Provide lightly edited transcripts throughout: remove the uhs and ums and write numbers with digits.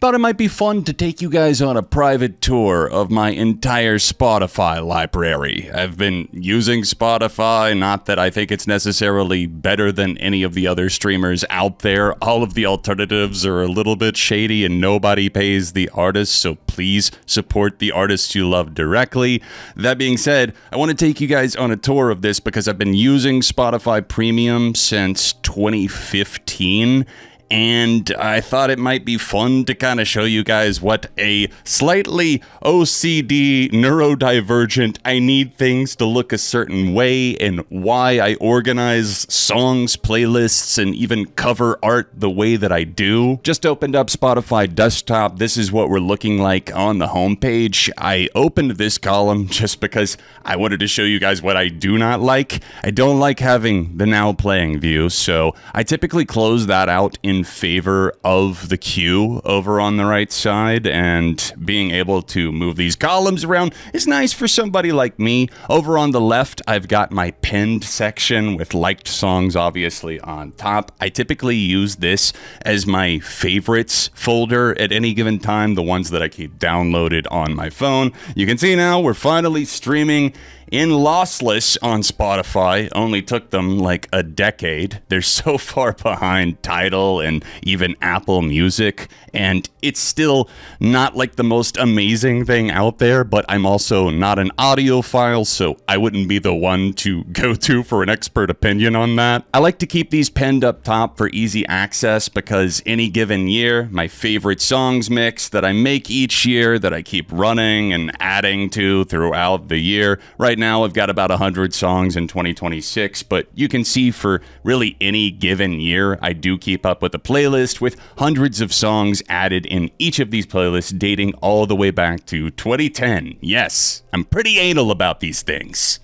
Thought it might be fun to take you guys on a private tour of my entire Spotify library. I've been using Spotify, not that I think it's necessarily better than any of the other streamers out there. All of the alternatives are a little bit shady and nobody pays the artists, so please support the artists you love directly. That being said, I want to take you guys on a tour of this because I've been using Spotify Premium since 2015. And I thought it might be fun to kind of show you guys what a slightly OCD, neurodivergent, I need things to look a certain way and why I organize songs, playlists, and even cover art the way that I do. Just opened up Spotify desktop. This is what we're looking like on the homepage. I opened this column just because I wanted to show you guys what I do not like. I don't like having the now playing view, so I typically close that out in favor of the queue over on the right side, and being able to move these columns around is nice for somebody like me. Over on the left, I've got my pinned section with liked songs obviously on top. I typically use this as my favorites folder at any given time, the ones that I keep downloaded on my phone. You can see now we're finally streaming in lossless on Spotify. Only took them like a decade. They're so far behind Tidal and even Apple Music, and it's still not like the most amazing thing out there, but I'm also not an audiophile, so I wouldn't be the one to go to for an expert opinion on that. I like to keep these pinned up top for easy access because any given year, my favorite songs mix that I make each year that I keep running and adding to throughout the year. Right now I've got about 100 songs in 2026, but you can see for really any given year, I do keep up with a playlist with hundreds of songs added in each of these playlists dating all the way back to 2010. Yes, I'm pretty anal about these things.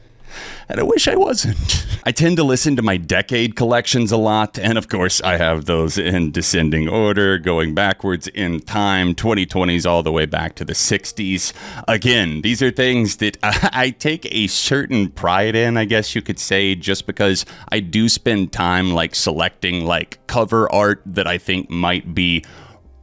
And I wish I wasn't. I tend to listen to my decade collections a lot, and of course I have those in descending order, going backwards in time, 2020s all the way back to the 60s. Again, these are things that I take a certain pride in, I guess you could say, just because I do spend time like selecting like cover art that I think might be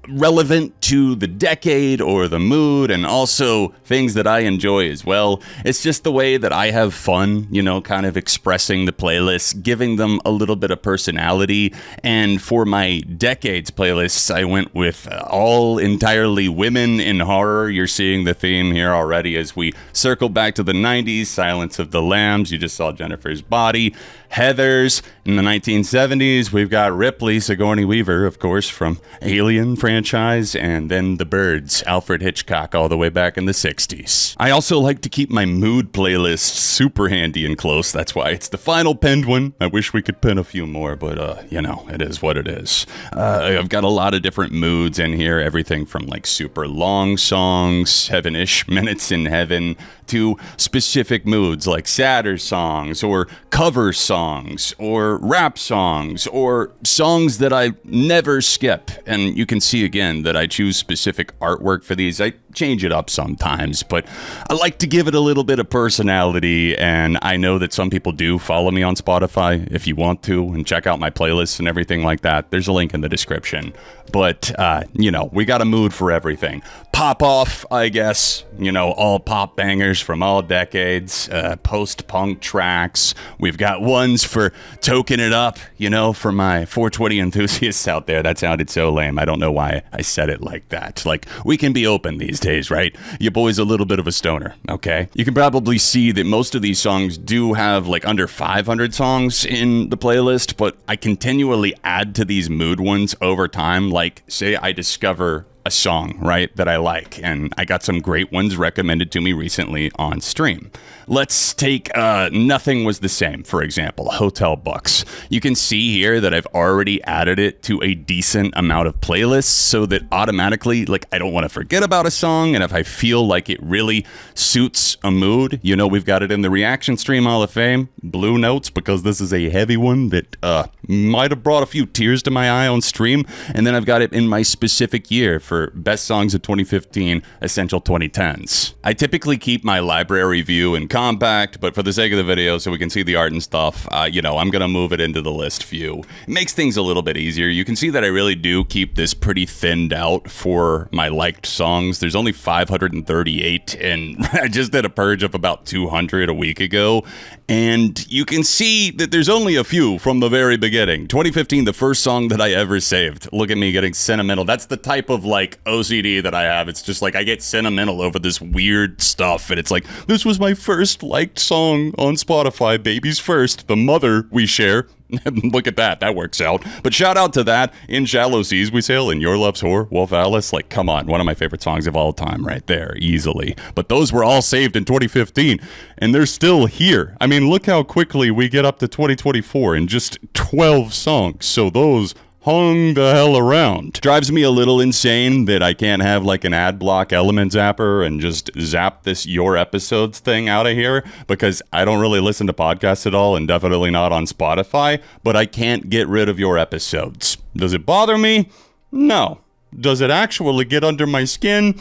relevant to the decade or the mood, and also things that I enjoy as well. It's just the way that I have fun, you know, kind of expressing the playlists, giving them a little bit of personality. And for my decades playlists, I went with all entirely women in horror. You're seeing the theme here already as we circle back to the 90s, Silence of the Lambs. You just saw Jennifer's Body. Heathers in the 1970s. We've got Ripley, Sigourney Weaver, of course, from Alien franchise, and then The Birds, Alfred Hitchcock, all the way back in the 60s. I also like to keep my mood playlists super handy and close. That's why it's the final pinned one. I wish we could pin a few more, but, you know, it is what it is. I've got a lot of different moods in here, everything from, like, super long songs, heaven-ish, minutes in heaven, to specific moods like sadder songs or cover songs or rap songs or songs that I never skip. And you can see again that I choose specific artwork for these. I change it up sometimes, but I like to give it a little bit of personality, and I know that some people do follow me on Spotify if you want to and check out my playlists and everything like that. There's a link in the description. But, you know, we got a mood for everything. Pop off, I guess, you know, all pop bangers from all decades, post-punk tracks. We've got ones for toking it up, you know, for my 420 enthusiasts out there. That sounded so lame. I don't know why I said it like that. Like, we can be open these days, right? Your boy's a little bit of a stoner, okay? You can probably see that most of these songs do have like under 500 songs in the playlist, but I continually add to these mood ones over time. Like, say I discover a song, right, that I like, and I got some great ones recommended to me recently on stream. Let's take Nothing Was the Same, for example, Hotel Books. You can see here that I've already added it to a decent amount of playlists so that automatically, like, I don't want to forget about a song, and if I feel like it really suits a mood, you know, we've got it in the Reaction Stream Hall of Fame, Blue Notes, because this is a heavy one that might have brought a few tears to my eye on stream, and then I've got it in my specific year for for Best Songs of 2015, Essential 2010s. I typically keep my library view in compact, but for the sake of the video, so we can see the art and stuff, I'm gonna move it into the list view. It makes things a little bit easier. You can see that I really do keep this pretty thinned out for my liked songs. There's only 538, and I just did a purge of about 200 a week ago, and you can see that there's only a few from the very beginning. 2015, the first song that I ever saved. Look at me getting sentimental. That's the type of OCD that I have. It's just I get sentimental over this weird stuff, and it's this was my first liked song on Spotify, Baby's First, the mother we share. Look at that. That works out. But shout out to that. In Shallow Seas We Sail, In Your Love's Whore, Wolf Alice. Come on. One of my favorite songs of all time right there. Easily. But those were all saved in 2015. And they're still here. I mean, look how quickly we get up to 2024 in just 12 songs. So those hung the hell around. Drives me a little insane that I can't have an ad block element zapper and just zap this Your Episodes thing out of here, because I don't really listen to podcasts at all and definitely not on Spotify, but I can't get rid of Your Episodes. Does it bother me? No. Does it actually get under my skin?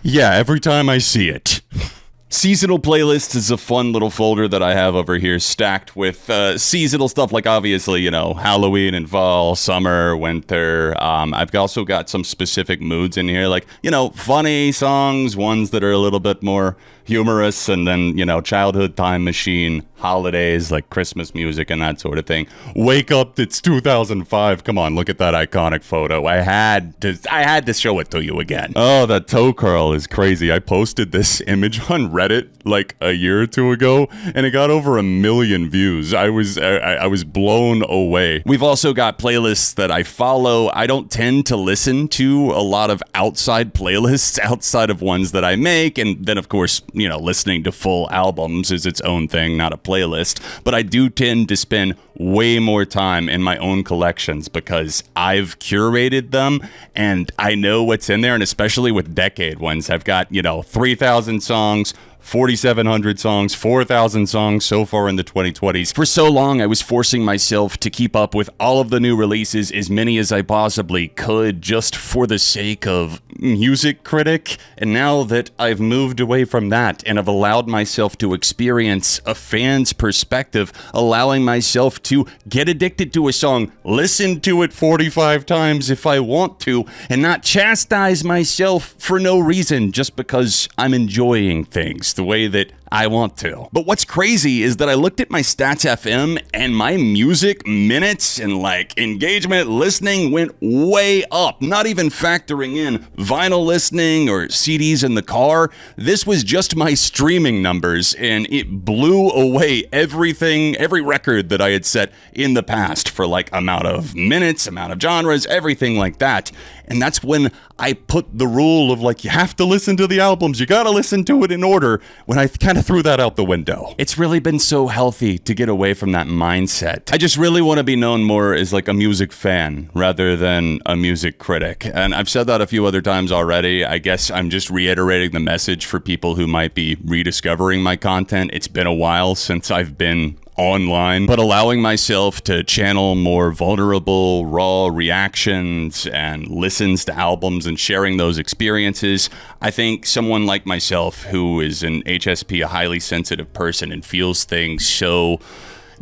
Yeah, every time I see it. Seasonal playlists is a fun little folder that I have over here stacked with seasonal stuff obviously, Halloween and fall, summer, winter. I've also got some specific moods in here, funny songs, ones that are a little bit more humorous, and then, childhood time machine, holidays, Christmas music and that sort of thing. Wake up, it's 2005. Come on, look at that iconic photo. I had to show it to you again. Oh, that toe curl is crazy. I posted this image on Reddit a year or two ago, and it got over 1 million views. I was blown away. We've also got playlists that I follow. I don't tend to listen to a lot of outside playlists outside of ones that I make, and then of course, listening to full albums is its own thing, not a playlist. But I do tend to spend way more time in my own collections because I've curated them and I know what's in there, and especially with decade ones, I've got, 3,000 songs, 4,700 songs, 4,000 songs so far in the 2020s. For so long, I was forcing myself to keep up with all of the new releases, as many as I possibly could, just for the sake of music critic. And now that I've moved away from that and have allowed myself to experience a fan's perspective, allowing myself to get addicted to a song, listen to it 45 times if I want to, and not chastise myself for no reason just because I'm enjoying things the way that I want to. But what's crazy is that I looked at my Stats FM and my music minutes and engagement listening went way up, not even factoring in vinyl listening or CDs in the car. This was just my streaming numbers, and it blew away every record that I had set in the past for amount of minutes, amount of genres, everything like that. And that's when I put the rule of you have to listen to the albums, you gotta listen to it in order, when I kind of threw that out the window. It's really been so healthy to get away from that mindset. I just really want to be known more as a music fan rather than a music critic. And I've said that a few other times already. I guess I'm just reiterating the message for people who might be rediscovering my content. It's been a while since I've been online, but allowing myself to channel more vulnerable, raw reactions and listens to albums and sharing those experiences. I think someone like myself, who is an HSP, a highly sensitive person, and feels things so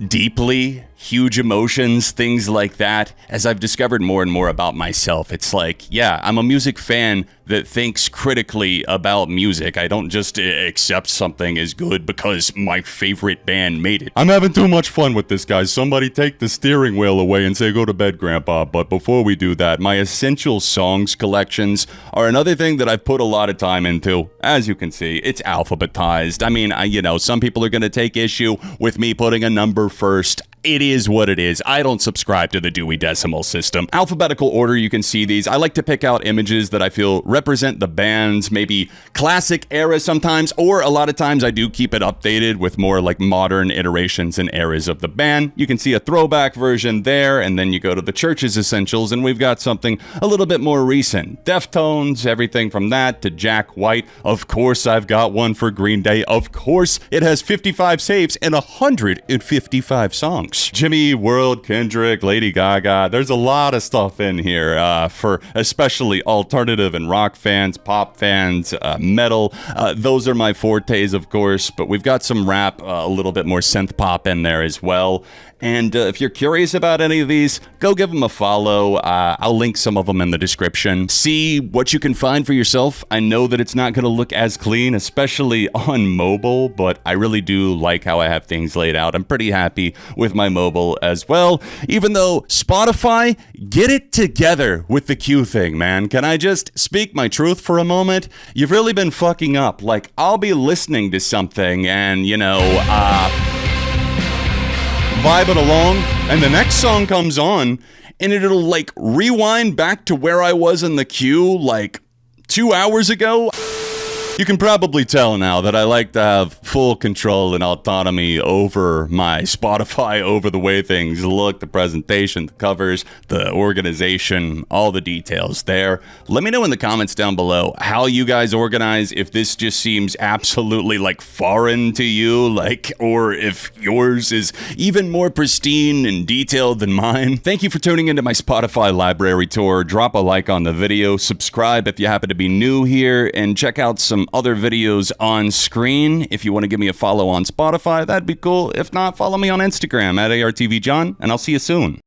deeply, huge emotions, things like that, as I've discovered more and more about myself, it's I'm a music fan that thinks critically about music. I don't just accept something as good because my favorite band made it. I'm having too much fun with this, guys. Somebody take the steering wheel away and say, go to bed, Grandpa. But before we do that, my essential songs collections are another thing that I've put a lot of time into. As you can see, it's alphabetized. I mean, some people are going to take issue with me putting a number first. It is what it is. I don't subscribe to the Dewey Decimal System. Alphabetical order, you can see these. I like to pick out images that I feel represent the band's maybe classic era sometimes, or a lot of times I do keep it updated with more modern iterations and eras of the band. You can see a throwback version there, and then you go to the Church's Essentials, and we've got something a little bit more recent. Deftones, everything from that to Jack White. Of course, I've got one for Green Day. Of course, it has 55 saves and 155 songs. songs. Jimmy World, Kendrick, Lady Gaga. There's a lot of stuff in here for especially alternative and rock fans, pop fans, metal. Those are my fortes, of course, but we've got some rap, a little bit more synth pop in there as well. And if you're curious about any of these, go give them a follow. I'll link some of them in the description. See what you can find for yourself. I know that it's not going to look as clean, especially on mobile, but I really do like how I have things laid out. I'm pretty happy with my mobile as well, even though Spotify, get it together with the Q thing, man. Can I just speak my truth for a moment? You've really been fucking up. Like, I'll be listening to something and, vibing along, and the next song comes on, and it'll like rewind back to where I was in the queue like 2 hours ago. You can probably tell now that I like to have full control and autonomy over my Spotify, over the way things look, the presentation, the covers, the organization, all the details there. Let me know in the comments down below how you guys organize, if this just seems absolutely like foreign to you, like, or if yours is even more pristine and detailed than mine. Thank you for tuning into my Spotify library tour. Drop a like on the video, subscribe if you happen to be new here, and check out some other videos on screen. If you want to give me a follow on Spotify, that'd be cool. If not, follow me on Instagram at ARTV Jon, and I'll see you soon.